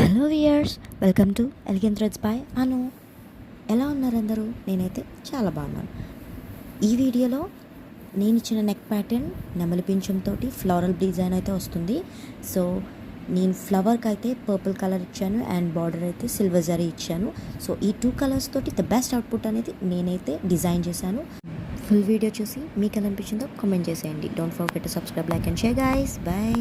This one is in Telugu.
Hello viewers, welcome to elegant threads by Anu. ఎలా ఉన్నారు అందరూ? నేనైతే చాలా బాగున్నాను. ఈ వీడియోలో నేను ఇచ్చిన నెక్ ప్యాటర్న్ నెమలి పింఛంతో ఫ్లోరల్ డిజైన్ అయితే వస్తుంది. సో నేను ఫ్లవర్కి అయితే పర్పుల్ కలర్ ఇచ్చాను అండ్ బార్డర్ అయితే సిల్వర్ జరీ ఇచ్చాను. సో ఈ 2 కలర్స్ తోటి ద బెస్ట్ అవుట్పుట్ అనేది నేనైతే డిజైన్ చేశాను. ఫుల్ వీడియో చూసి మీకు ఎలా అనిపించిందో కామెంట్ చేసేయండి. Don't forget to subscribe, like and share guys. Bye.